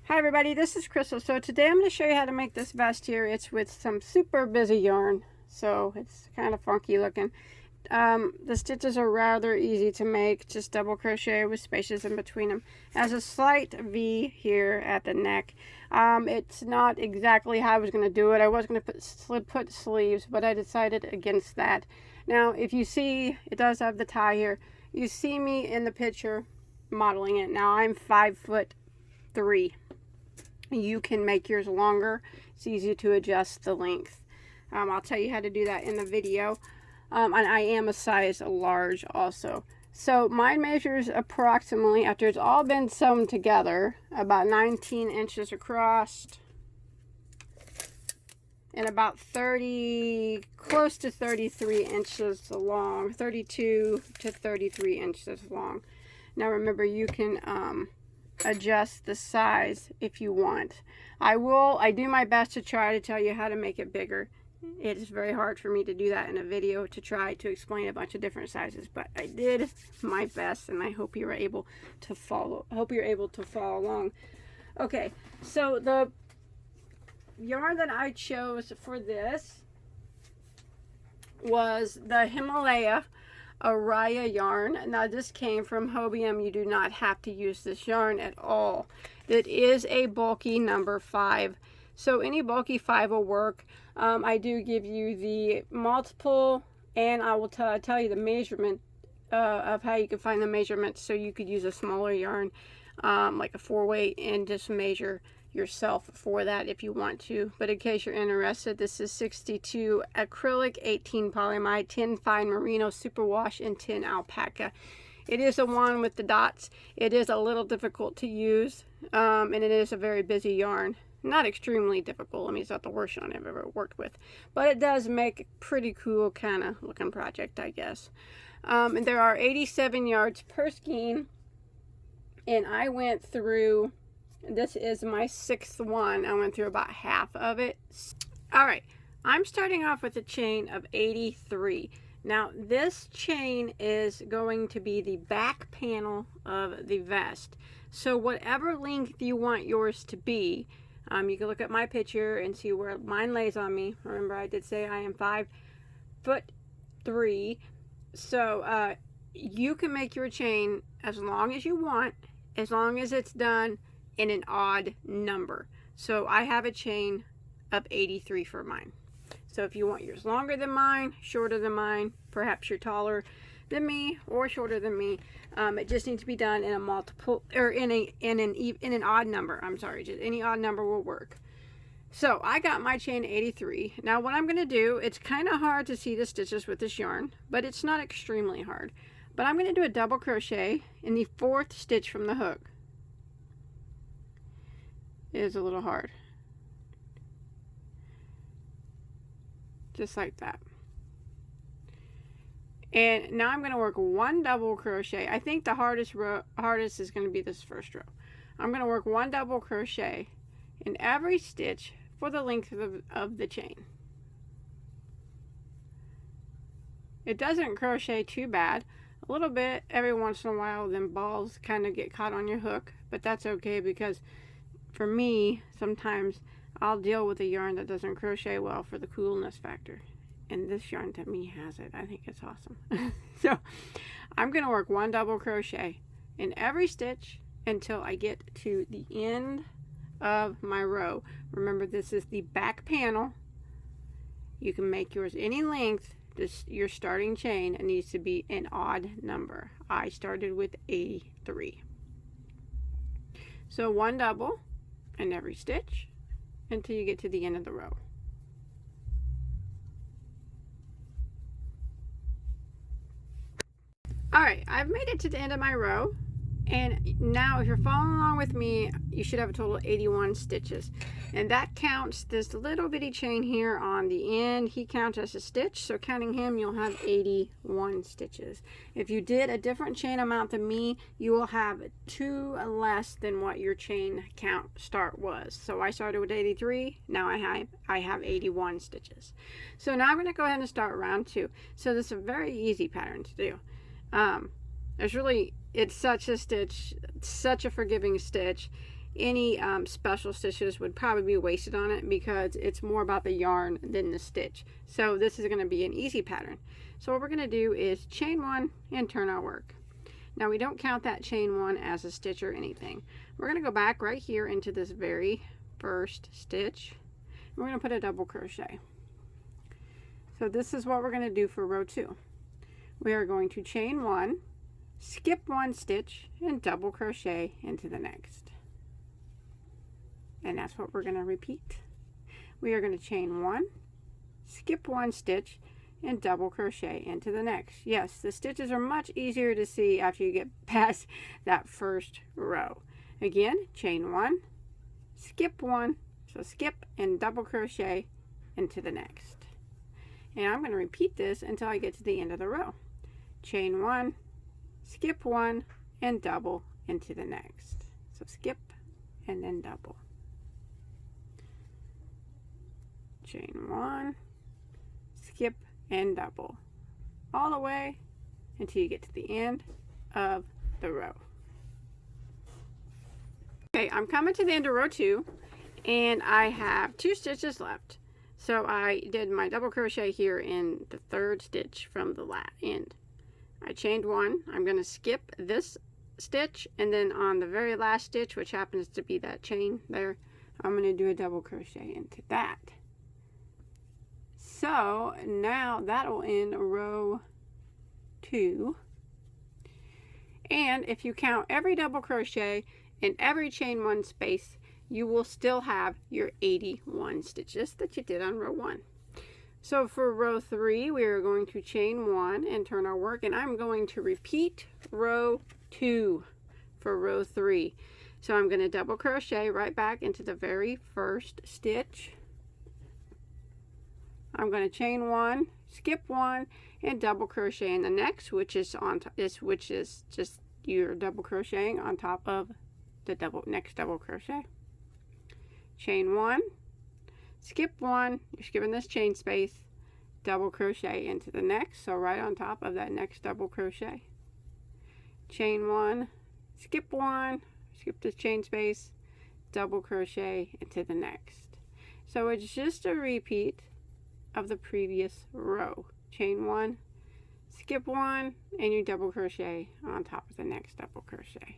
Hi everybody, this is Crystal. So today I'm going to show you how to make this vest here. It's with some super busy yarn, so it's kind of funky looking. The stitches are rather easy to make, just double crochet with spaces in between them. It has a slight V here at the neck. It's not exactly how I was going to do it. I was going to put sleeves, but I decided against that. Now if you see, it does have the tie here. You see me in the picture modeling it. Now I'm 5'3". You can make yours longer. It's easy to adjust the length. I'll tell you how to do that in the video. And I am a size large also. So mine measures approximately, after it's all been sewn together, about 19 inches across and about 30, close to 33 inches long, 32 to 33 inches long. Now remember, you can adjust the size if you want. I do my best to try to tell you how to make it bigger. It is very hard for me to do that in a video, to try to explain a bunch of different sizes, but I did my best, and I hope you're able to follow. Along. Okay, so the yarn that I chose for this was the Himalaya Araya yarn. Now this came from Hobium. You do not have to use this yarn at all. It is a bulky number 5, so any bulky 5 will work. I do give you the multiple, and I will tell you the measurement of how you can find the measurements, so you could use a smaller yarn, like a 4-weight, and just measure yourself for that if you want to. But in case you're interested, this is 62 acrylic, 18 polyamide, 10 fine merino superwash, and 10 alpaca. It is the one with the dots. It is a little difficult to use, and it is a very busy yarn. Not extremely difficult. I mean, it's not the worst yarn I've ever worked with, but it does make a pretty cool kind of looking project, I guess. And there are 87 yards per skein, and I went through, this is my 6th one. I went through about half of it. All right, I'm starting off with a chain of 83. Now this chain is going to be the back panel of the vest. So whatever length you want yours to be, you can look at my picture and see where mine lays on me. Remember, I did say I am 5'3". So you can make your chain as long as you want, as long as it's done in an odd number. So I have a chain of 83 for mine. So if you want yours longer than mine, shorter than mine, perhaps you're taller than me or shorter than me, it just needs to be done in a multiple, or in an odd number. I'm sorry, just any odd number will work. So I got my chain 83. Now what I'm going to do, it's kind of hard to see the stitches with this yarn, but it's not extremely hard. But I'm going to do a double crochet in the 4th stitch from the hook. It is a little hard. Just like that. And now I'm going to work 1 double crochet. I think the hardest is going to be this first row. I'm going to work 1 double crochet in every stitch for the length of the chain. It doesn't crochet too bad. A little bit every once in a while, then balls kind of get caught on your hook, but that's okay, because for me, sometimes I'll deal with a yarn that doesn't crochet well for the coolness factor. And this yarn to me has it. I think it's awesome. So I'm going to work 1 double crochet in every stitch until I get to the end of my row. Remember, this is the back panel. You can make yours any length. Your starting chain, it needs to be an odd number. I started with 83. So 1 double in every stitch until you get to the end of the row. Alright, I've made it to the end of my row, and now if you're following along with me, you should have a total of 81 stitches, and that counts this little bitty chain here on the end. He counts as a stitch, so counting him, you'll have 81 stitches. If you did a different chain amount than me, you will have 2 less than what your chain count start was. So I started with 83, now I have 81 stitches. So now I'm going to go ahead and start round 2. So this is a very easy pattern to do. It's such a stitch, such a forgiving stitch. any special stitches would probably be wasted on it because it's more about the yarn than the stitch. So this is going to be an easy pattern. So what we're going to do is chain 1 and turn our work. Now we don't count that chain 1 as a stitch or anything. We're going to go back right here into this very first stitch. We're going to put a double crochet. So this is what we're going to do for row 2. We are going to chain 1, skip 1 stitch, and double crochet into the next. And that's what we're going to repeat. We are going to chain 1, skip 1 stitch, and double crochet into the next. Yes, the stitches are much easier to see after you get past that first row. Again, chain 1, skip 1, so skip and double crochet into the next. And I'm going to repeat this until I get to the end of the row. Chain 1, skip 1, and double into the next. So skip and then double. Chain 1, skip and double all the way until you get to the end of the row. Okay, I'm coming to the end of row 2 and I have 2 stitches left. So I did my double crochet here in the 3rd stitch from the end. I chained 1. I'm going to skip this stitch, and then on the very last stitch, which happens to be that chain there, I'm going to do a double crochet into that. So now that'll end row 2. And if you count every double crochet and every chain 1 space, you will still have your 81 stitches that you did on row 1. So for row 3, we are going to chain 1 and turn our work, and I'm going to repeat row 2 for row 3. So I'm going to double crochet right back into the very first stitch. I'm going to chain 1, skip 1, and double crochet in the next, which is just you're double crocheting on top of the next double crochet. Chain 1, skip 1, you're skipping this chain space, double crochet into the next, so right on top of that next double crochet. Chain 1, skip 1, skip this chain space, double crochet into the next. So it's just a repeat of the previous row. Chain 1, skip 1, and you double crochet on top of the next double crochet.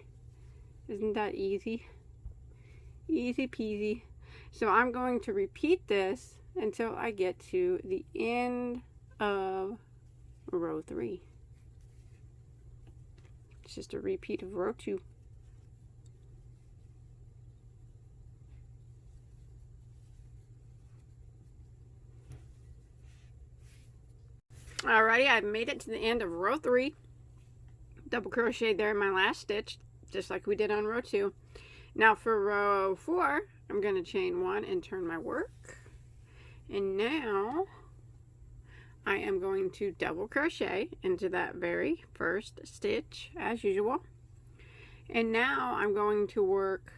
Isn't that easy? Easy peasy. So I'm going to repeat this until I get to the end of row 3. It's just a repeat of row 2. Alrighty, I've made it to the end of row 3. Double crochet there in my last stitch, just like we did on row 2. Now for row 4, I'm going to chain 1 and turn my work. And now I am going to double crochet into that very first stitch as usual. And now I'm going to work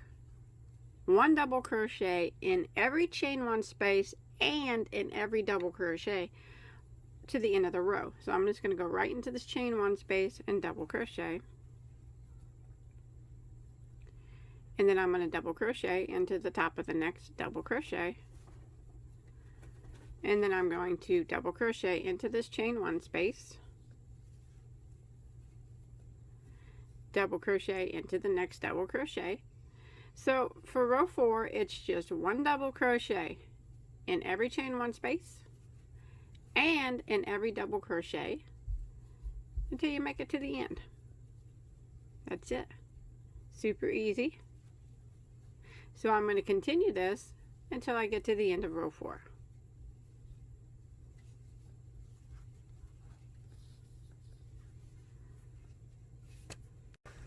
1 double crochet in every chain 1 space and in every double crochet to the end of the row. So I'm just going to go right into this chain 1 space and double crochet. And then I'm going to double crochet into the top of the next double crochet. And then I'm going to double crochet into this chain 1 space. Double crochet into the next double crochet. So for row 4, it's just 1 double crochet in every chain 1 space and in every double crochet until you make it to the end. That's it. Super easy. So I'm going to continue this until I get to the end of row 4.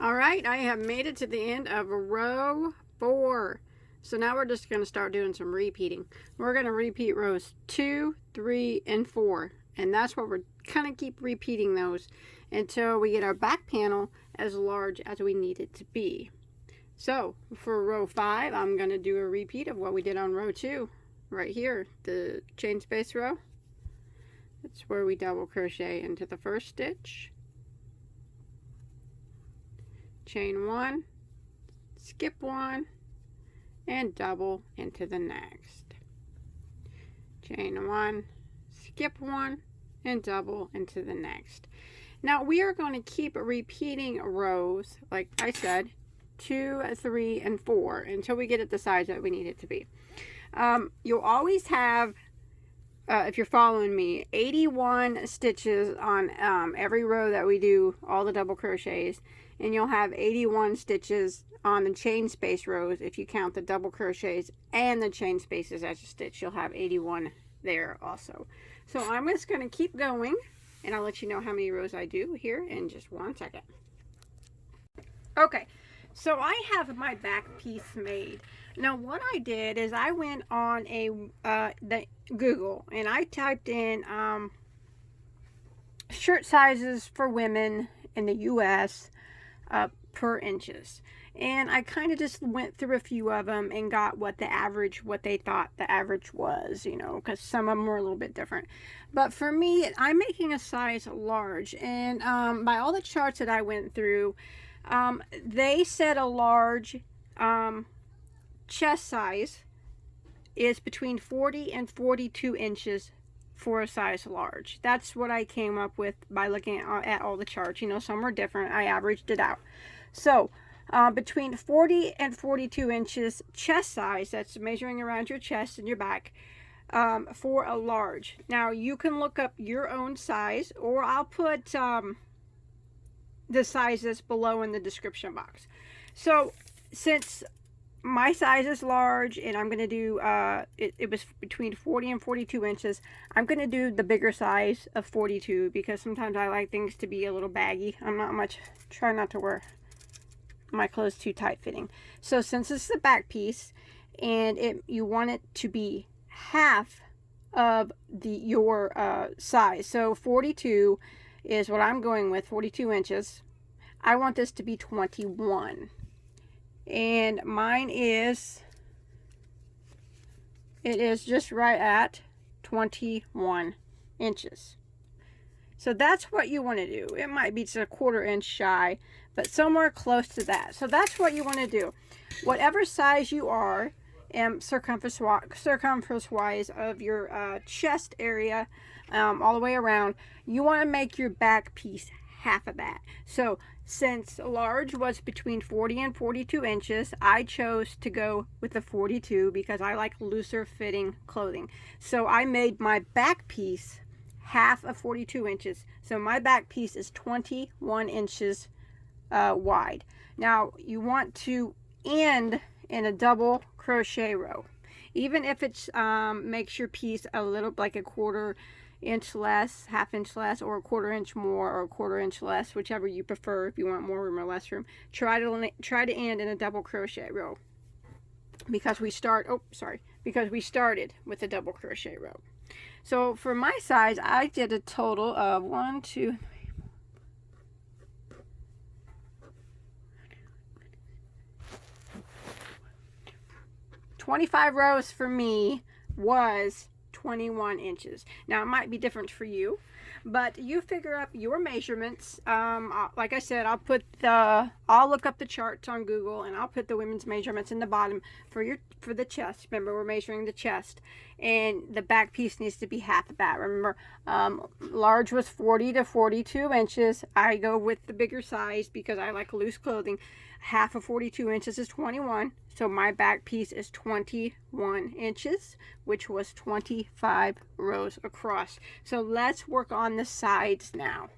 Alright, I have made it to the end of row 4. So now we're just going to start doing some repeating. We're going to repeat rows 2, 3, and 4. And that's what we're kind of keep repeating those until we get our back panel as large as we need it to be. So for row 5, I'm going to do a repeat of what we did on row 2. Right here, the chain space row. That's where we double crochet into the first stitch. Chain 1, skip 1, and double into the next. Chain 1, skip 1, and double into the next. Now we are going to keep repeating rows, like I said, 2, 3, and 4 until we get it the size that we need it to be. You'll always have, if you're following me, 81 stitches on every row that we do all the double crochets, and you'll have 81 stitches on the chain space rows. If you count the double crochets and the chain spaces as a stitch, you'll have 81 there also. So I'm just going to keep going, and I'll let you know how many rows I do here in just 1 second. Okay, so I have my back piece made. Now what I did is I went on the Google and I typed in shirt sizes for women in the US per inches, and I kind of just went through a few of them and got what they thought the average was, you know, because some of them were a little bit different. But for me, I'm making a size large, and by all the charts that I went through, they said a large chest size is between 40 and 42 inches for a size large. That's what I came up with by looking at all the charts. You know, some were different. I averaged it out. So between 40 and 42 inches chest size, that's measuring around your chest and your back, for a large. Now you can look up your own size, or I'll put the sizes below in the description box. So since my size is large and I'm going to do, it was between 40 and 42 inches, I'm going to do the bigger size of 42 because sometimes I like things to be a little baggy. Try not to wear my clothes too tight fitting. So since it's the back piece and you want it to be half of your size, so 42 is what I'm going with, 42 inches. I want this to be 21. And mine is just right at 21 inches. So that's what you want to do. It might be just a 1/4 inch shy, but somewhere close to that. So that's what you want to do. Whatever size you are, circumference wise of your chest area, all the way around, you want to make your back piece half of that. So since large was between 40 and 42 inches, I chose to go with the 42 because I like looser fitting clothing. So I made my back piece half of 42 inches. So my back piece is 21 inches wide. Now you want to end in a double crochet row. Even if it's makes your piece a little like a 1/4 inch less, 1/2 inch less, or a 1/4 inch more, or a 1/4 inch less, whichever you prefer. If you want more room or less room, try to end in a double crochet row because we started with a double crochet row. So for my size, I did a total of 1, 2, 25 rows for me was 21 inches. Now it might be different for you, but you figure up your measurements. Like I said, I'll look up the charts on Google and I'll put the women's measurements in the bottom for the chest. Remember, we're measuring the chest, and the back piece needs to be half of that. Remember, large was 40 to 42 inches. I go with the bigger size because I like loose clothing. Half of 42 inches is 21. So my back piece is 21 inches, which was 25 rows across. So let's work on the sides now.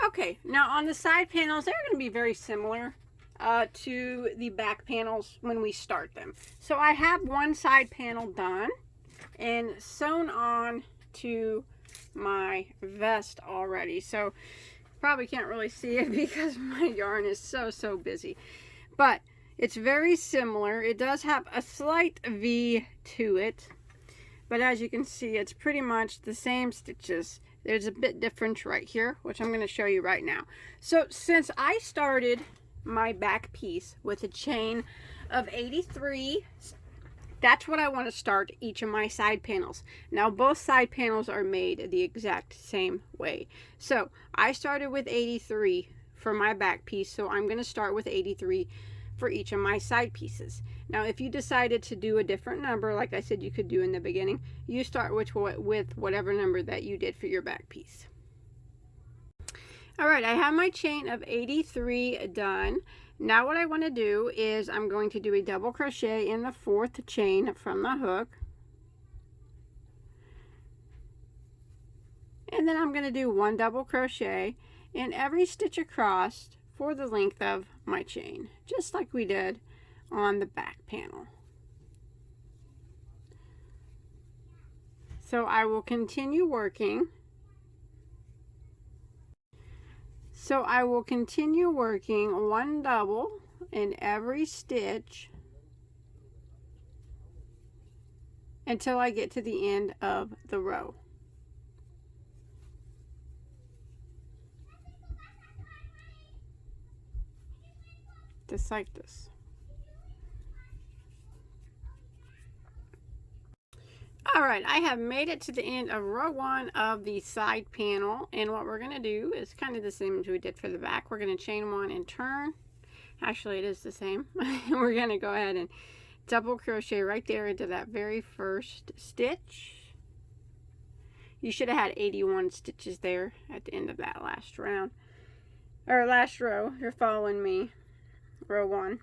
Okay, now on the side panels, they're going to be very similar to the back panels when we start them. So I have one side panel done and sewn on to my vest already. So probably can't really see it because my yarn is so busy, but it's very similar. It does have a slight V to it, but as you can see, it's pretty much the same stitches. There's a bit different right here, which I'm going to show you right now. So since I started my back piece with a chain of 83, that's what I want to start each of my side panels. Now both side panels are made the exact same way. So I started with 83 for my back piece, so I'm going to start with 83 for each of my side pieces. Now if you decided to do a different number, like I said you could do in the beginning, you start with whatever number that you did for your back piece. Alright, I have my chain of 83 done. Now what I want to do is I'm going to do a double crochet in the 4th chain from the hook. And then I'm going to do 1 double crochet in every stitch across for the length of my chain, just like we did on the back panel. So I will continue working. So I will continue working 1 double in every stitch until I get to the end of the row. Just like this. Alright, I have made it to the end of row 1 of the side panel, and what we're going to do is kind of the same as we did for the back. We're going to chain 1 and turn. Actually, it is the same. We're going to go ahead and double crochet right there into that very first stitch. You should have had 81 stitches there at the end of that last round, or last row. You're following me. Row 1.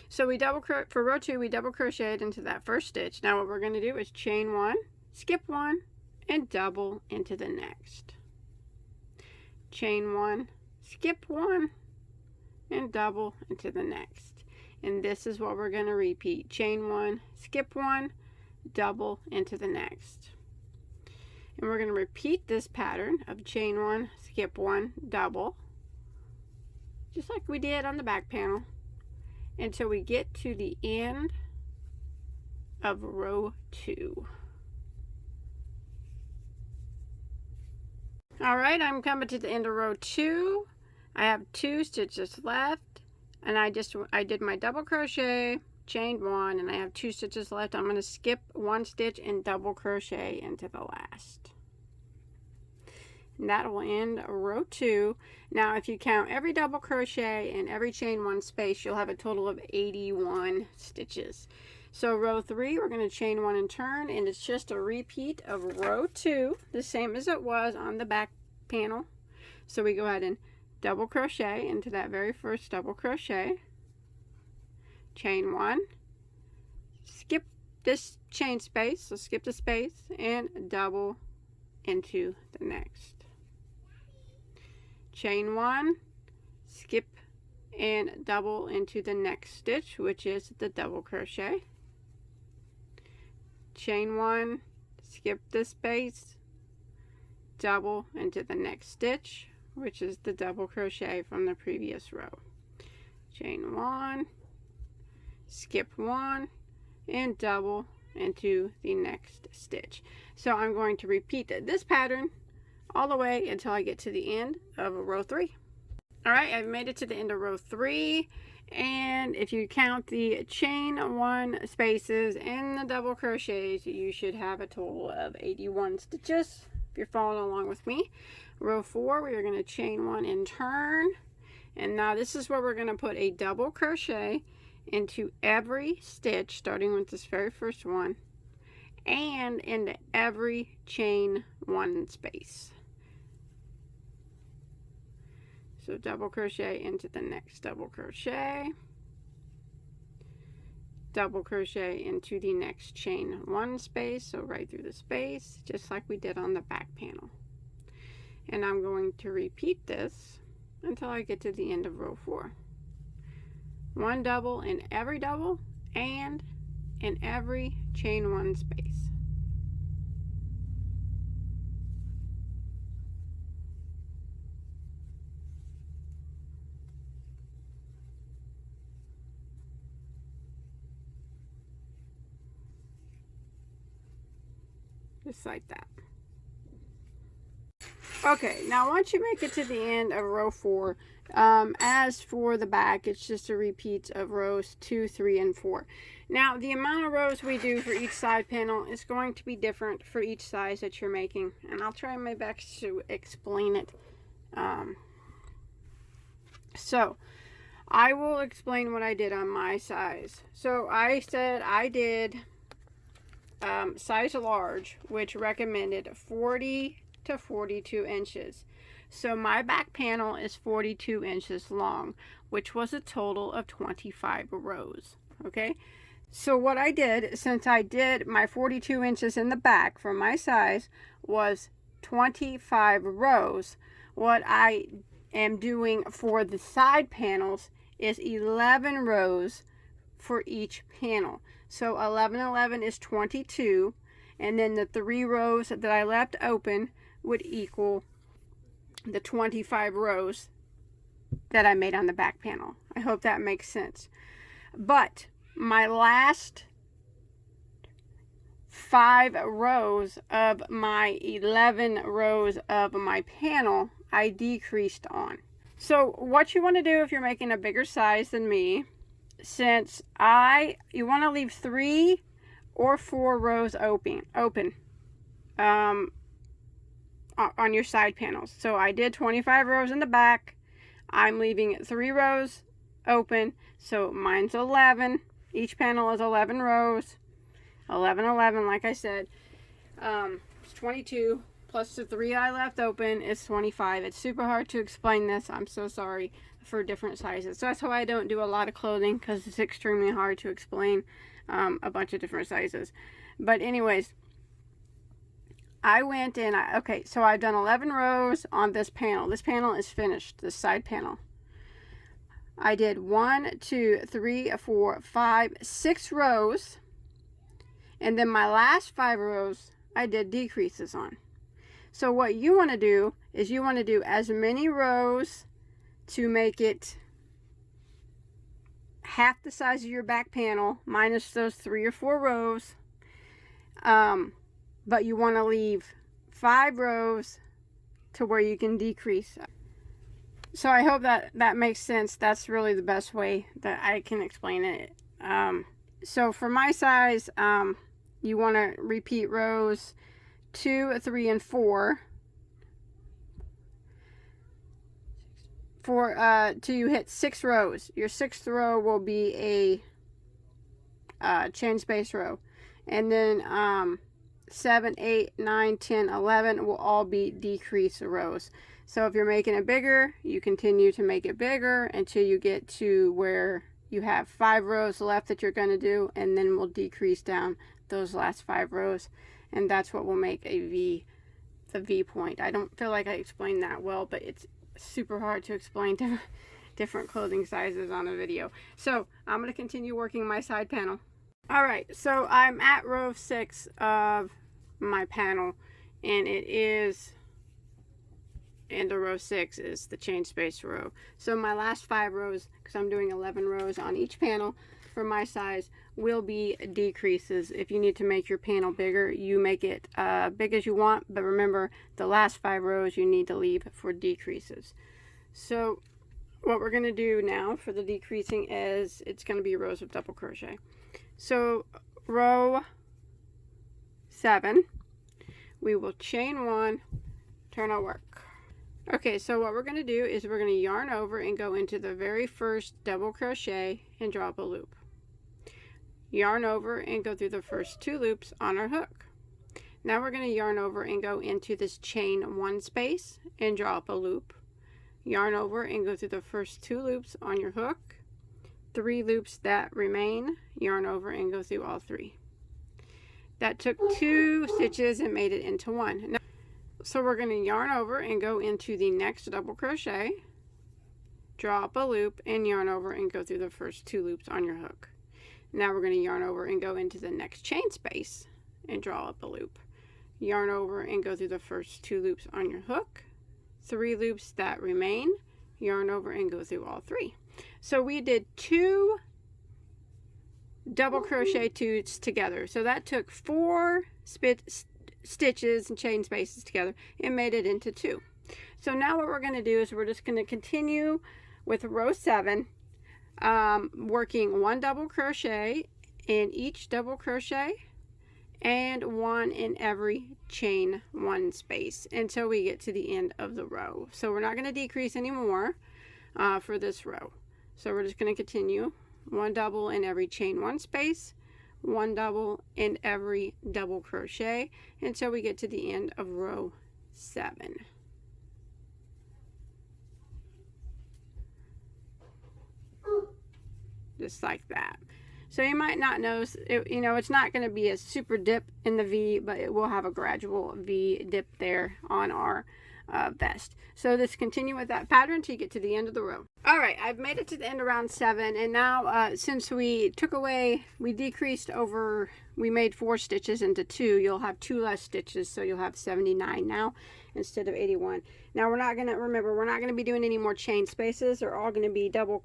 So we for row 2 we double crocheted into that first stitch. Now what we're going to do is chain 1, skip 1, and double into the next. Chain 1, skip 1, and double into the next. And this is what we're going to repeat. Chain 1, skip 1, double into the next. And we're going to repeat this pattern of chain 1, skip 1, double, just like we did on the back panel, until we get to the end of row 2. Alright, I'm coming to the end of row 2. I have 2 stitches left, and I did my double crochet, chained 1, and I have 2 stitches left. I'm going to skip 1 stitch and double crochet into the last. And that will end row 2. Now if you count every double crochet and every chain 1 space, you'll have a total of 81 stitches. So row 3, we're going to chain 1 and turn, and it's just a repeat of row 2, the same as it was on the back panel. So we go ahead and double crochet into that very first double crochet, chain 1, skip this chain space, so skip the space, and double into the next. Chain 1, skip, and double into the next stitch, which is the double crochet. Chain 1, skip the space, double into the next stitch, which is the double crochet from the previous row. Chain 1, skip 1, and double into the next stitch. So I'm going to repeat this pattern all the way until I get to the end of row 3. Alright, I've made it to the end of row 3, and if you count the chain 1 spaces and the double crochets, you should have a total of 81 stitches if you're following along with me. Row 4, we are going to chain 1 and turn, and now this is where we're going to put a double crochet into every stitch, starting with this very first one, and into every chain 1 space. So double crochet into the next double crochet, double crochet into the next chain 1 space, so right through the space, just like we did on the back panel. And I'm going to repeat this until I get to the end of row 4. 1 double in every double and in every chain 1 space. Just like that. Okay, now once you make it to the end of row 4, as for the back, it's just a repeat of rows 2, 3, and 4. Now, the amount of rows we do for each side panel is going to be different for each size that you're making, and I'll try my best to explain it. So, I will explain what I did on my size. So I said I did size large, which recommended 40 to 42 inches. So my back panel is 42 inches long, which was a total of 25 rows. Okay, so what I did, since I did my 42 inches in the back for my size was 25 rows, what I am doing for the side panels is 11 rows for each panel. So 11, 11 is 22, and then the 3 rows that I left open would equal the 25 rows that I made on the back panel. I hope that makes sense. But my last 5 rows of my 11 rows of my panel, I decreased on. So what you want to do if you're making a bigger size than me, since you want to leave 3 or 4 rows open on your side panels. So I did 25 rows in the back. I'm leaving 3 rows open. So mine's 11. Each panel is 11 rows. 11, 11, like I said. It's 22 plus the 3 I left open is 25. It's super hard to explain this. I'm so sorry for different sizes. So that's why I don't do a lot of clothing, because it's extremely hard to explain a bunch of different sizes. But anyways, I went and okay, so I've done 11 rows on this panel. This panel is finished, this side panel. I did 1, 2, 3, 4, 5, 6 rows. And then my last 5 rows, I did decreases on. So what you want to do is you want to do as many rows to make it half the size of your back panel, minus those 3 or 4 rows. But you want to leave 5 rows to where you can decrease. So I hope that makes sense. That's really the best way that I can explain it. So for my size, you want to repeat rows 2, 3, and 4 till you hit 6 rows. Your 6th row will be a chain space row, and then 7, 8, 9, 10, 11 will all be decrease rows. So if you're making it bigger, you continue to make it bigger until you get to where you have 5 rows left that you're going to do, and then we'll decrease down those last 5 rows, and that's what will make a V, the V point. I don't feel like I explained that well, but it's super hard to explain different clothing sizes on a video. So I'm going to continue working my side panel. Alright, so I'm at row 6 of my panel, and it is, and the row 6 is the chain space row. So my last 5 rows, because I'm doing 11 rows on each panel for my size, will be decreases. If you need to make your panel bigger, you make it big as you want, but remember the last 5 rows you need to leave for decreases. So what we're going to do now for the decreasing is it's going to be rows of double crochet. So row 7, we will chain 1, turn our work. Okay, so what we're going to do is we're going to yarn over and go into the very first double crochet and draw up a loop. Yarn over and go through the first 2 loops on our hook. Now we're going to yarn over and go into this chain 1 space and draw up a loop. Yarn over and go through the first 2 loops on your hook. 3 loops that remain, yarn over and go through all 3. That took 2 stitches and made it into 1. Now, so we're going to yarn over and go into the next double crochet, draw up a loop, and yarn over and go through the first 2 loops on your hook. Now we're going to yarn over and go into the next chain space and draw up a loop. Yarn over and go through the first 2 loops on your hook. 3 loops that remain, yarn over and go through all 3. So we did 2 double crochet toots together. So that took 4 stitches and chain spaces together and made it into 2. So now what we're going to do is we're just going to continue with row 7, working 1 double crochet in each double crochet and 1 in every chain 1 space until we get to the end of the row. So we're not going to decrease anymore for this row. So we're just going to continue 1 double in every chain 1 space, 1 double in every double crochet until we get to the end of row 7. Just like that. So you might not notice, you know, it's not going to be a super dip in the V, but it will have a gradual V dip there on our vest. So let's continue with that pattern till you get to the end of the row. All right, I've made it to the end of round 7, and now since we decreased over, we made 4 stitches into 2, you'll have 2 less stitches, so you'll have 79 now instead of 81. Now we're not going to, remember, we're not going to be doing any more chain spaces. They're all going to be double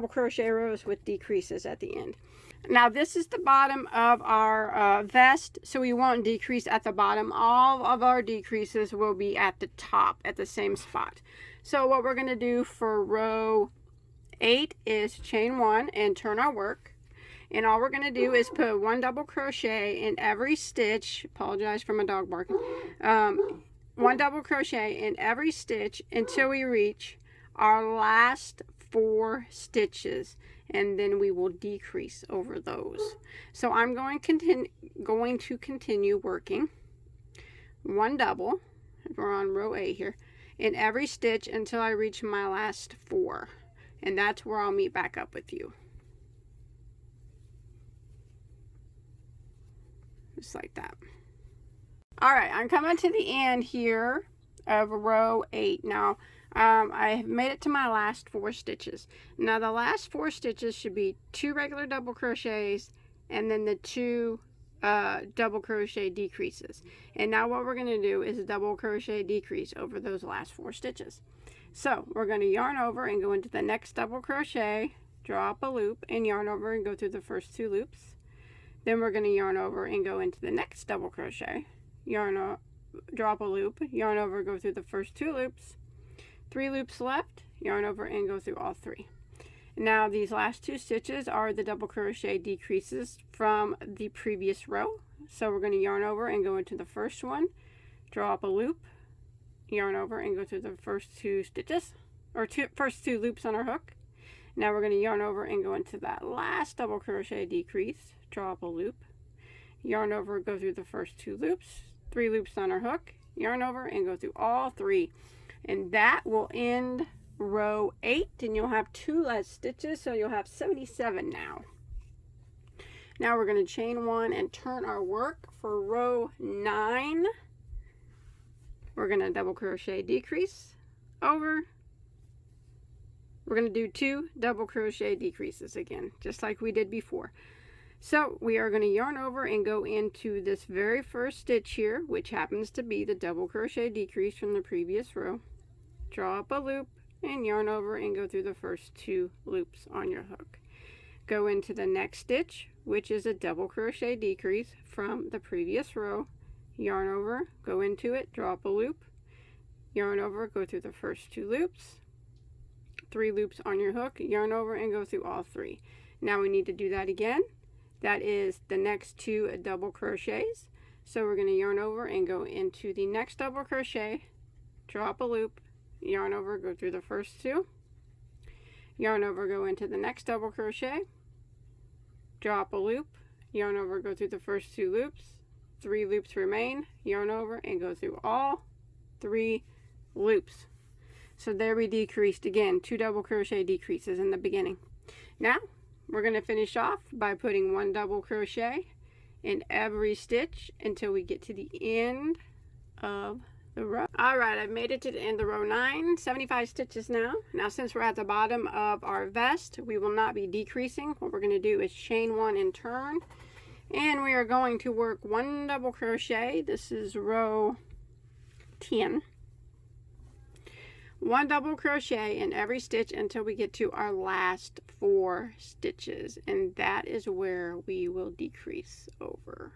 crochet rows with decreases at the end. Now this is the bottom of our vest, so we won't decrease at the bottom. All of our decreases will be at the top at the same spot. So what we're going to do for row 8 is chain 1 and turn our work, and all we're going to do is put 1 double crochet in every stitch. Apologize for my dog barking. 1 double crochet in every stitch until we reach our last 4 stitches, and then we will decrease over those. So I'm going to continue working 1 double, we're on row 8 here, in every stitch until I reach my last 4, and that's where I'll meet back up with you. Just like that. All right, I'm coming to the end here of row 8 now. I have made it to my last 4 stitches. Now the last 4 stitches should be 2 regular double crochets and then the 2 double crochet decreases. And now what we're going to do is a double crochet decrease over those last 4 stitches. So we're going to yarn over and go into the next double crochet, draw up a loop, and yarn over and go through the first 2 loops. Then we're going to yarn over and go into the next double crochet, drop a loop, yarn over, go through the first 2 loops. 3 loops left, yarn over and go through all 3. Now these last 2 stitches are the double crochet decreases from the previous row. So we're going to yarn over and go into the first one, draw up a loop, yarn over and go through the first 2 stitches, or first 2 loops on our hook. Now we're going to yarn over and go into that last double crochet decrease, draw up a loop, yarn over, go through the first 2 loops, 3 loops on our hook, yarn over and go through all 3. And that will end row 8, and you'll have 2 less stitches, so you'll have 77 now. Now we're going to chain 1 and turn our work for row 9. We're going to double crochet decrease over. We're going to do 2 double crochet decreases again, just like we did before. So we are going to yarn over and go into this very first stitch here, which happens to be the double crochet decrease from the previous row. Draw up a loop and yarn over and go through the first 2 loops on your hook. Go into the next stitch, which is a double crochet decrease from the previous row. Yarn over, go into it, draw up a loop, yarn over, go through the first 2 loops, 3 loops on your hook, yarn over and go through all 3. Now we need to do that again. That is the next 2 double crochets. So we're going to yarn over and go into the next double crochet, draw up a loop, yarn over, go through the first 2, yarn over, go into the next double crochet, draw up a loop, yarn over, go through the first 2 loops, 3 loops remain, yarn over and go through all 3 loops. So there we decreased again, 2 double crochet decreases in the beginning. Now we're going to finish off by putting 1 double crochet in every stitch until we get to the end of the row. All right, I've made it to the end of row 9, 75 stitches now. Now since we're at the bottom of our vest, we will not be decreasing. What we're going to do is chain 1 and turn, and we are going to work 1 double crochet. This is row 10. 1 double crochet in every stitch until we get to our last 4 stitches, and that is where we will decrease over.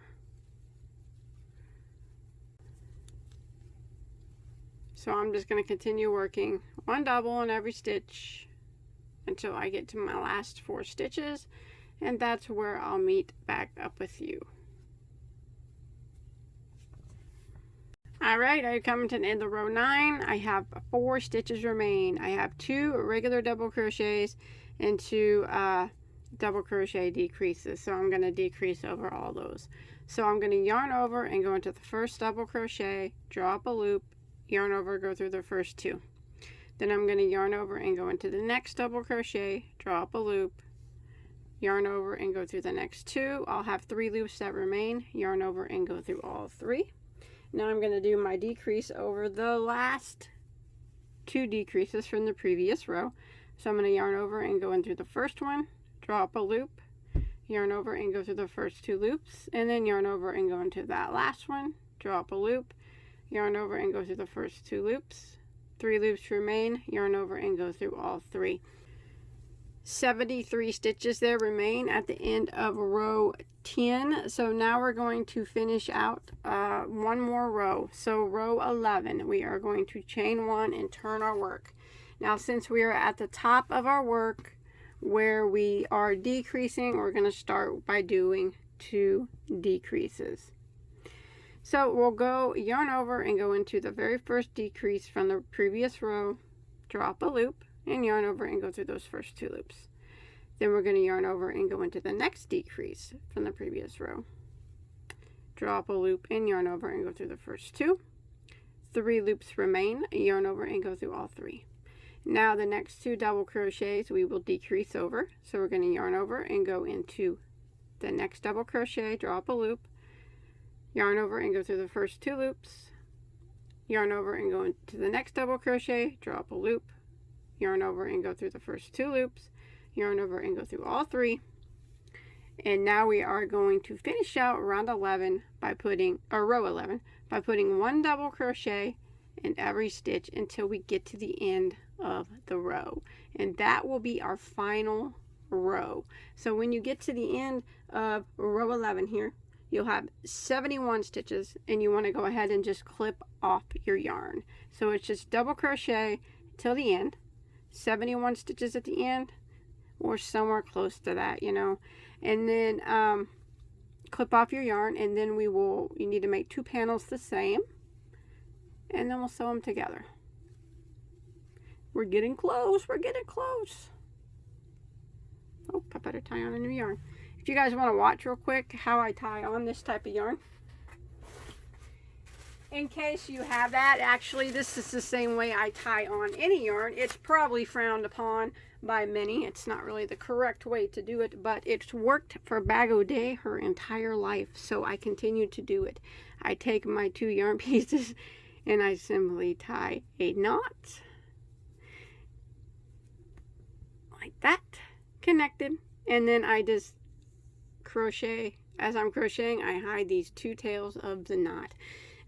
So I'm just going to continue working 1 double in every stitch until I get to my last 4 stitches, and that's where I'll meet back up with you. Alright, I come to the end of row 9. I have 4 stitches remain. I have 2 regular double crochets into double crochet decreases. So I'm going to decrease over all those. So I'm going to yarn over and go into the first double crochet, draw up a loop, yarn over, go through the first 2. Then I'm going to yarn over and go into the next double crochet, draw up a loop, yarn over and go through the next 2. I'll have 3 loops that remain, yarn over and go through all 3. Now I'm going to do my decrease over the last 2 decreases from the previous row. So I'm going to yarn over and go in through the first one, draw up a loop, yarn over and go through the first 2 loops, and then yarn over and go into that last one, draw up a loop, yarn over and go through the first 2 loops, 3 loops remain, yarn over and go through all 3. 73 stitches there remain at the end of row 10. So now we're going to finish out one more row. So row 11, we are going to chain 1 and turn our work. Now since we are at the top of our work where we are decreasing, we're going to start by doing 2 decreases. So we'll go yarn over and go into the very first decrease from the previous row, drop a loop, and yarn over and go through those first 2 loops. Then we're going to yarn over and go into the next decrease from the previous row, draw up a loop and yarn over and go through the first 2. 3 loops remain, yarn over and go through all 3. Now the next 2 double crochets we will decrease over. So we're going to yarn over and go into the next double crochet, draw up a loop, yarn over and go through the first 2 loops, yarn over and go into the next double crochet, draw up a loop, yarn over and go through the first 2 loops, yarn over and go through all 3. And now we are going to finish out round 11 by putting, or row 11, by putting 1 double crochet in every stitch until we get to the end of the row. And that will be our final row. So when you get to the end of row 11 here, you'll have 71 stitches, and you want to go ahead and just clip off your yarn. So it's just double crochet till the end, 71 stitches at the end, or somewhere close to that, you know, and then clip off your yarn, and then you need to make 2 panels the same, and then we'll sew them together. We're getting close, we're getting close. Oh, I better tie on a new yarn. If you guys want to watch real quick how I tie on this type of yarn, in case you have that, actually this is the same way I tie on any yarn. It's probably frowned upon by many. It's not really the correct way to do it, but it's worked for Bagoday her entire life, so I continue to do it. I take my 2 yarn pieces and I simply tie a knot like that, connected, and then I just crochet. As I'm crocheting, I hide these 2 tails of the knot.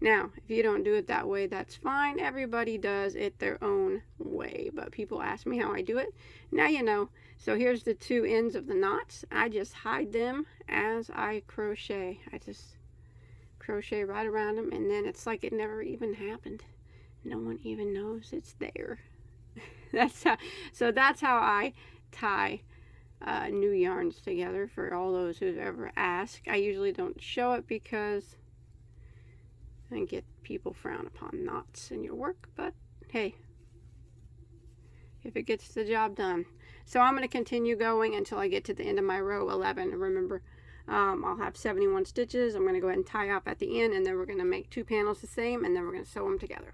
Now, if you don't do it that way, that's fine. Everybody does it their own way, but people ask me how I do it. Now you know. So here's the 2 ends of the knots. I just hide them as I crochet. I just crochet right around them, and then it's like it never even happened. No one even knows it's there. That's how I tie new yarns together, for all those who've ever asked. I usually don't show it because I get people frown upon knots in your work, but hey, if it gets the job done. So I'm going to continue going until I get to the end of my row 11. Remember, I'll have 71 stitches. I'm going to go ahead and tie off at the end, and then we're going to make 2 panels the same, and then we're going to sew them together.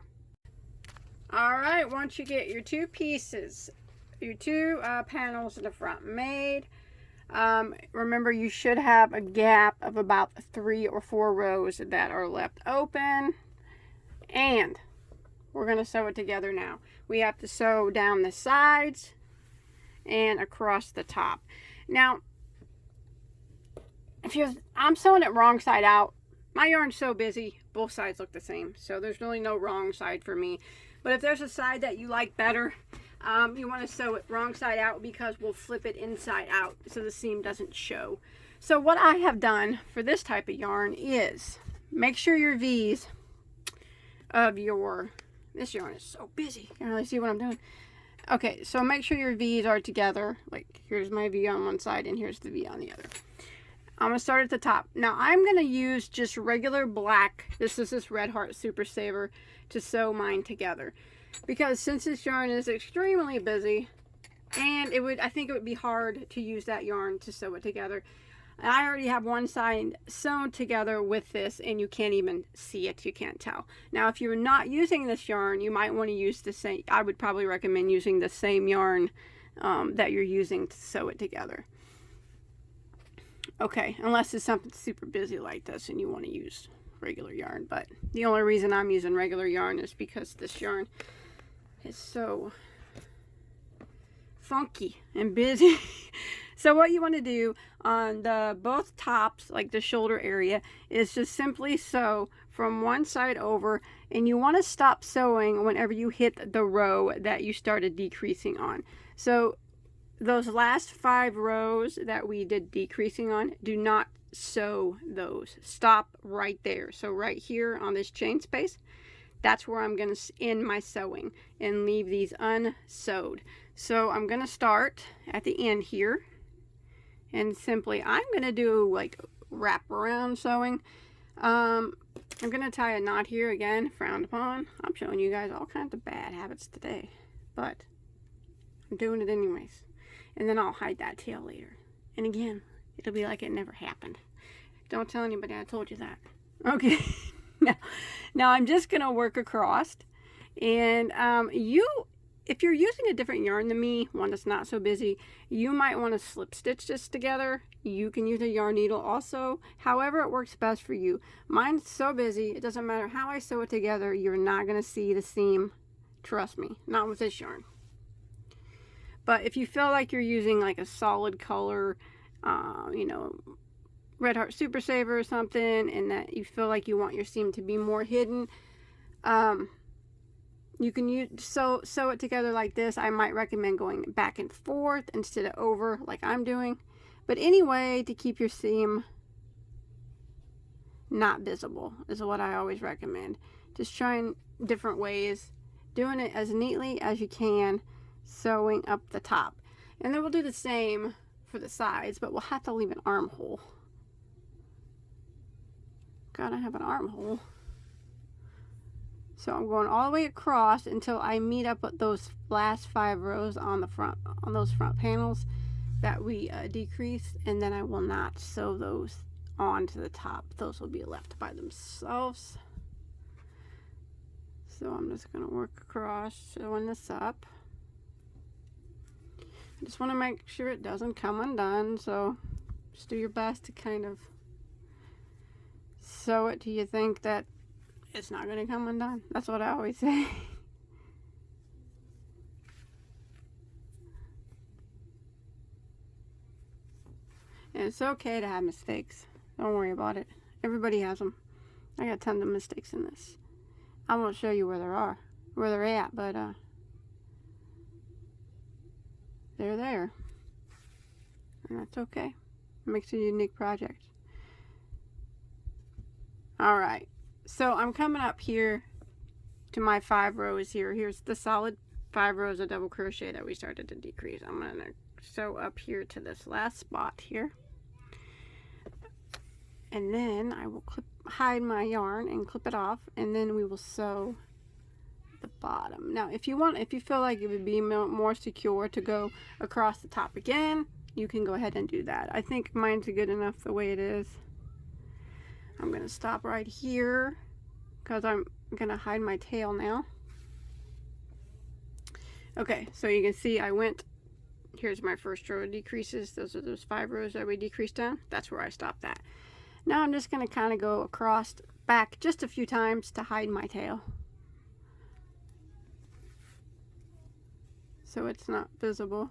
All right, once you get your 2 pieces, your 2 panels in the front made, remember you should have a gap of about 3 or 4 rows that are left open, and we're going to sew it together now. We have to sew down the sides and across the top. Now, I'm sewing it wrong side out. My yarn's so busy, both sides look the same, so there's really no wrong side for me. But if there's a side that you like better, you want to sew it wrong side out, because we'll flip it inside out so the seam doesn't show. So what I have done for this type of yarn is make sure your V's of your, this yarn is so busy, you can't really see what I'm doing. Okay, so make sure your V's are together. Like, here's my V on one side and here's the V on the other. I'm going to start at the top. Now I'm going to use just regular black, this is this Red Heart Super Saver, to sew mine together. Because since this yarn is extremely busy, And I think it would be hard to use that yarn to sew it together. I already have one side sewn together with this, and you can't even see it. You can't tell. Now, if you're not using this yarn, you might want to use the same. I would probably recommend using the same yarn that you're using to sew it together. Okay, unless it's something super busy like this and you want to use regular yarn. But the only reason I'm using regular yarn is because this yarn is so funky and busy. So what you want to do on the both tops, like the shoulder area, is just simply sew from one side over, and you want to stop sewing whenever you hit the row that you started decreasing on. So those last 5 rows that we did decreasing on, do not sew those. Stop right there. So right here on this chain space, that's where I'm going to end my sewing and leave these unsewed. So I'm going to start at the end here, and simply I'm going to do like wrap around sewing. I'm going to tie a knot here, again, frowned upon. I'm showing you guys all kinds of bad habits today, but I'm doing it anyways. And then I'll hide that tail later. And again, it'll be like it never happened. Don't tell anybody I told you that. Okay. Now I'm just going to work across. And if you're using a different yarn than me, one that's not so busy, you might want to slip stitch this together. You can use a yarn needle also. However it works best for you. Mine's so busy, it doesn't matter how I sew it together, you're not going to see the seam. Trust me, not with this yarn. But if you feel like you're using like a solid color, you know, Red Heart Super Saver or something, and that you feel like you want your seam to be more hidden, you can sew it together like this. I might recommend going back and forth instead of over like I'm doing. But anyway, to keep your seam not visible is what I always recommend. Just trying different ways, doing it as neatly as you can, sewing up the top. And then we'll do the same for the sides, but we'll have to leave an armhole. Gotta have an armhole. So I'm going all the way across until I meet up with those last 5 rows on the front, on those front panels that we decreased, and then I will not sew those onto the top. Those will be left by themselves. So I'm just going to work across, sewing this up. I just want to make sure it doesn't come undone, so just do your best to kind of sew it till you think that it's not going to come undone. That's what I always say. And it's okay to have mistakes. Don't worry about it. Everybody has them. I got tons of mistakes in this. I won't show you where they're at, but they're there. And that's okay. It makes it a unique project. Alright. So I'm coming up here to my 5 rows here. Here's the solid 5 rows of double crochet that we started to decrease. I'm going to sew up here to this last spot here. And then I will hide my yarn and clip it off, and then we will sew the bottom. Now if you feel like it would be more secure to go across the top again, you can go ahead and do that. I think mine's good enough the way it is. I'm going to stop right here because I'm going to hide my tail now. Okay, so you can see here's my first row of decreases. Those are those 5 rows that we decreased down. That's where I stopped at. Now I'm just going to kind of go across back just a few times to hide my tail, so it's not visible.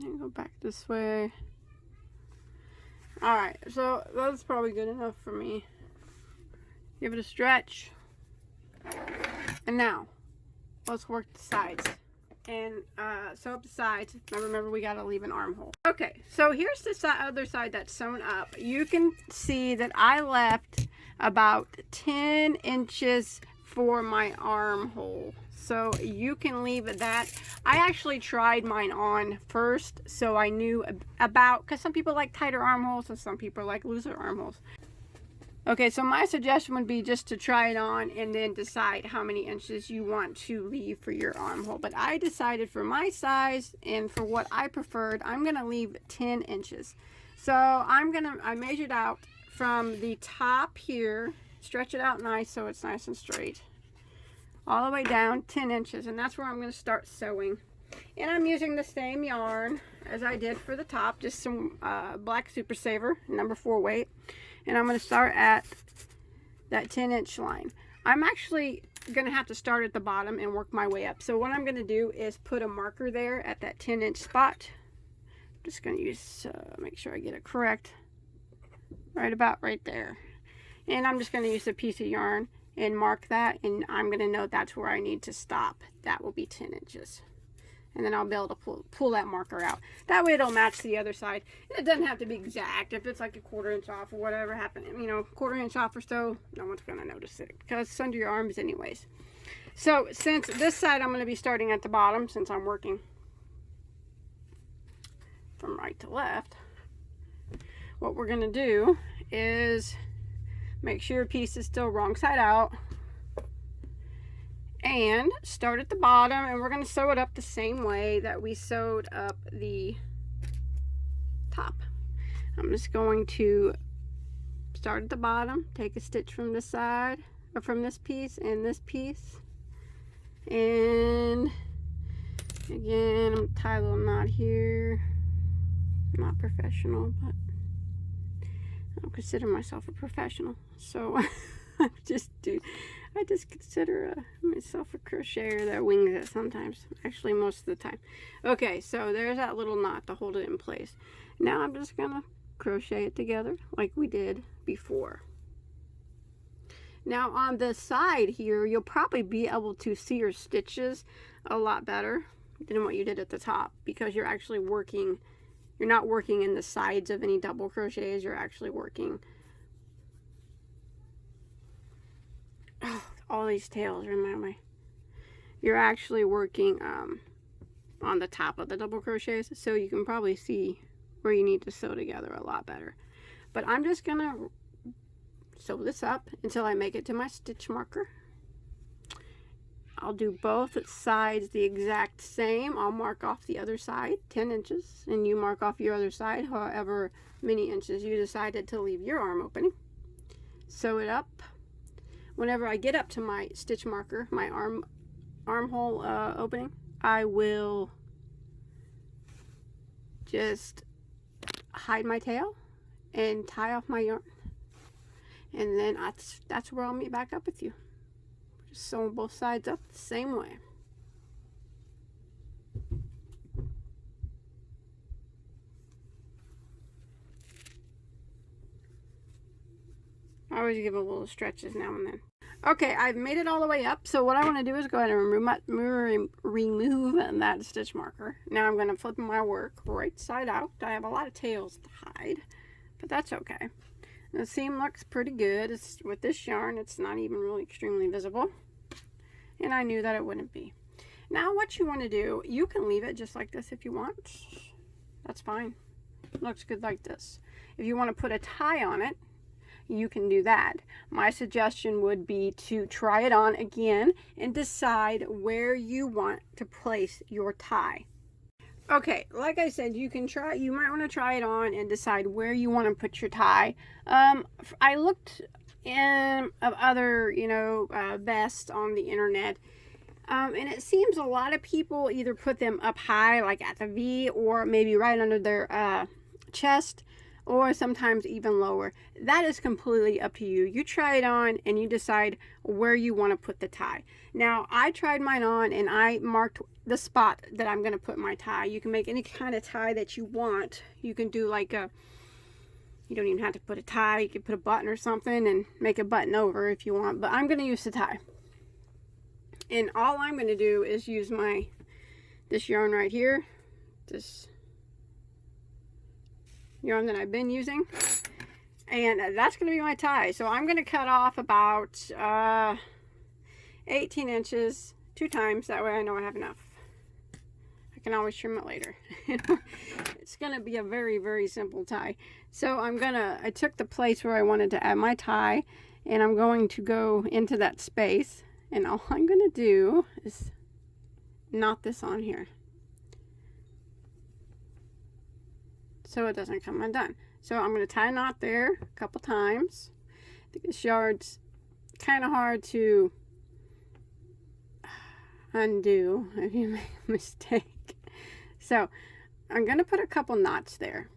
And go back this way. Alright, so that's probably good enough for me. Give it a stretch. And now, let's work the sides. And sew up the sides. Remember, we gotta leave an armhole. Okay, so here's the other side that's sewn up. You can see that I left about 10 inches for my armhole. So you can leave that. I actually tried mine on first, so I knew about, because some people like tighter armholes and some people like looser armholes. Okay, so my suggestion would be just to try it on and then decide how many inches you want to leave for your armhole. But I decided for my size and for what I preferred, I'm going to leave 10 inches. So I measured out from the top here, stretch it out nice so it's nice and straight, all the way down 10 inches. And that's where I'm going to start sewing. And I'm using the same yarn as I did for the top, just some black Super Saver, number 4 weight. And I'm going to start at that 10-inch line. I'm actually going to have to start at the bottom and work my way up. So what I'm going to do is put a marker there at that 10-inch spot. I'm just going to use, make sure I get it correct, right about right there. And I'm just going to use a piece of yarn and mark that, and I'm going to know that's where I need to stop. That will be 10 inches. And then I'll be able to pull that marker out. That way it'll match the other side. And it doesn't have to be exact. If it's like a 1/4 inch off or whatever happened, you know, 1/4 inch off or so, no one's going to notice it because it's under your arms anyways. So since this side I'm going to be starting at the bottom, since I'm working from right to left, what we're going to do is make sure your piece is still wrong side out. And start at the bottom, and we're going to sew it up the same way that we sewed up the top. I'm just going to start at the bottom, take a stitch from this side, or from this piece and this piece, and again I'm going to tie a little knot here. I'm not professional, but I don't consider myself a professional, so I just consider myself a crocheter that wings it sometimes. Actually, most of the time. Okay, so there's that little knot to hold it in place. Now I'm just gonna crochet it together like we did before. Now on the side here, you'll probably be able to see your stitches a lot better than what you did at the top, because you're actually working, you're not working in the sides of any double crochets, you're actually working. Oh, all these tails are in my way. You're actually working on the top of the double crochets, so you can probably see where you need to sew together a lot better. But I'm just gonna sew this up until I make it to my stitch marker. I'll do both sides the exact same. I'll mark off the other side 10 inches, and you mark off your other side however many inches you decided to leave your arm opening. Sew it up. Whenever I get up to my stitch marker, my armhole opening, I will just hide my tail and tie off my yarn. And then that's where I'll meet back up with you. Just sew both sides up the same way. I always give a little stretches now and then. Okay, I've made it all the way up, so what I want to do is go ahead and remove that stitch marker. Now I'm going to flip my work right side out. I have a lot of tails to hide, but that's okay. The seam looks pretty good. It's, with this yarn, it's not even really extremely visible, and I knew that it wouldn't be. Now what you want to do, you can leave it just like this if you want. That's fine. It looks good like this. If you want to put a tie on it, you can do that. My suggestion would be to try it on again and decide where you want to place your tie. Okay, like I said, you might want to try it on and decide where you want to put your tie. I looked in other, vests on the internet, and it seems a lot of people either put them up high, like at the V, or maybe right under their chest, or sometimes even lower. That is completely up to you. You try it on and you decide where you want to put the tie. Now, I tried mine on and I marked the spot that I'm going to put my tie. You can make any kind of tie that you want. You can do like you don't even have to put a tie. You can put a button or something and make a button over if you want. But I'm going to use the tie. And all I'm going to do is use this yarn right here. This yarn that I've been using, and that's going to be my tie. So I'm going to cut off about 18 inches 2 times, that way I know I have enough. I can always trim it later. It's gonna be a very, very simple tie. So I took the place where I wanted to add my tie, and I'm going to go into that space, and all I'm gonna do is knot this on here so it doesn't come undone. So I'm going to tie a knot there a couple times. This yard's kind of hard to undo if you make a mistake. So I'm going to put a couple knots there.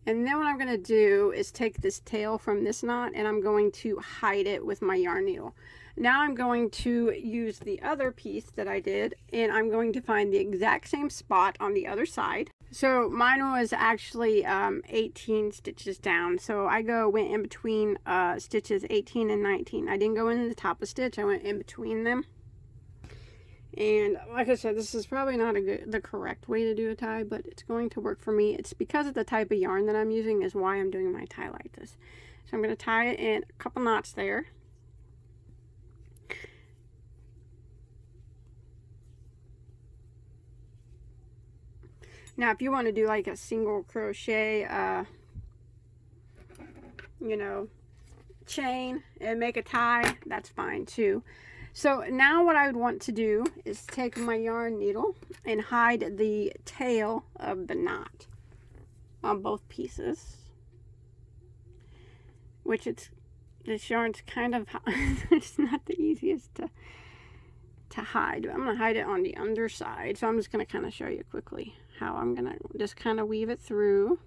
And then what I'm going to do is take this tail from this knot, and I'm going to hide it with my yarn needle. Now I'm going to use the other piece that I did, and I'm going to find the exact same spot on the other side. So mine was actually 18 stitches down. So I went in between stitches 18 and 19. I didn't go into the top of stitch. I went in between them. And like I said, this is probably not the correct way to do a tie, but it's going to work for me. It's because of the type of yarn that I'm using is why I'm doing my tie like this. So I'm going to tie it in a couple knots there. Now, if you want to do like a single crochet, you know, chain and make a tie, that's fine too. So now what I would want to do is take my yarn needle and hide the tail of the knot on both pieces, which this yarn's kind of, it's not the easiest to hide. I'm going to hide it on the underside. So I'm just going to kind of show you quickly how I'm going to just kind of weave it through.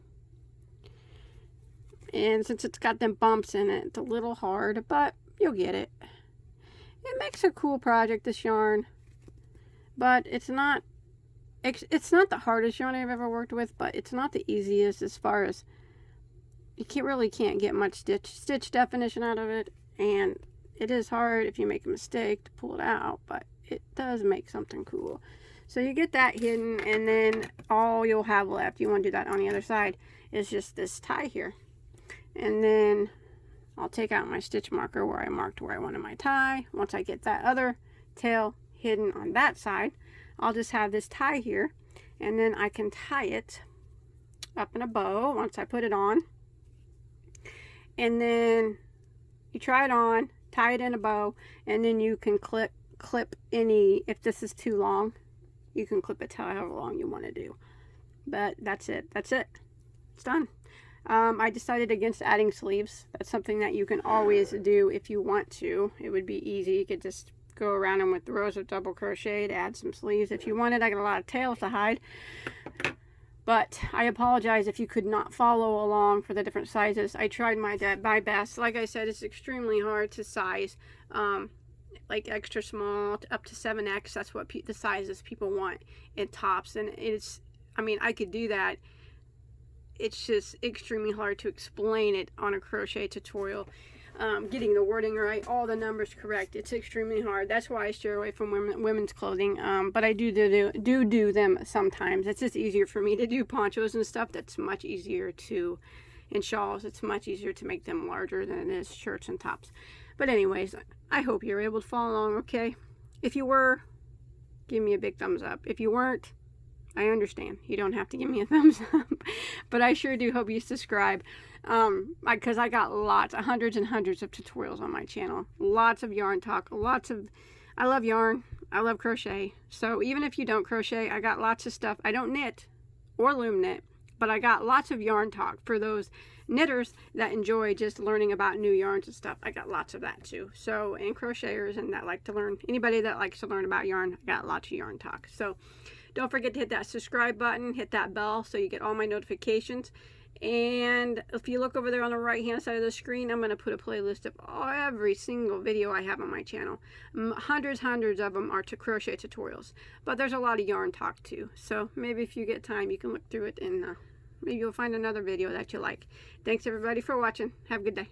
And since it's got them bumps in it, it's a little hard, but you'll get it. It makes a cool project, this yarn, but it's not the hardest yarn I've ever worked with, but it's not the easiest as far as you really can't get much stitch definition out of it, and it is hard if you make a mistake to pull it out, but it does make something cool. So you get that hidden, and then all you'll have left, you want to do that on the other side, is just this tie here. And then I'll take out my stitch marker where I marked where I wanted my tie. Once I get that other tail hidden on that side, I'll just have this tie here, and then I can tie it up in a bow once I put it on. And then you try it on, tie it in a bow, and then you can clip any, if this is too long, you can clip it to however long you want to do. But that's it. It's done. I decided against adding sleeves. That's something that you can always do if you want to. It would be easy. You could just go around them with rows of double crochet to add some sleeves if you wanted. I got a lot of tails to hide. But I apologize if you could not follow along for the different sizes. I tried my best. Like I said, it's extremely hard to size. Like extra small up to 7X. That's what the sizes people want in tops. And I mean, I could do that. It's just extremely hard to explain it on a crochet tutorial. Getting the wording right, all the numbers correct, it's extremely hard. That's why I steer away from women's clothing. But I do them sometimes. It's just easier for me to do ponchos and stuff. That's much easier to, and shawls, it's much easier to make them larger than it is shirts and tops. But anyways, I hope you're able to follow along okay. If you were, give me a big thumbs up. If you weren't, I understand. You don't have to give me a thumbs up. But I sure do hope you subscribe. Because I got hundreds and hundreds of tutorials on my channel. Lots of yarn talk. I love yarn. I love crochet. So even if you don't crochet, I got lots of stuff. I don't knit or loom knit. But I got lots of yarn talk for those knitters that enjoy just learning about new yarns and stuff. I got lots of that too. So, and crocheters and that like to learn. Anybody that likes to learn about yarn, I got lots of yarn talk. So don't forget to hit that subscribe button, hit that bell so you get all my notifications. And if you look over there on the right hand side of the screen, I'm going to put a playlist of every single video I have on my channel. Hundreds of them are to crochet tutorials, but there's a lot of yarn talk too. So maybe if you get time, you can look through it, and maybe you'll find another video that you like. Thanks everybody for watching. Have a good day.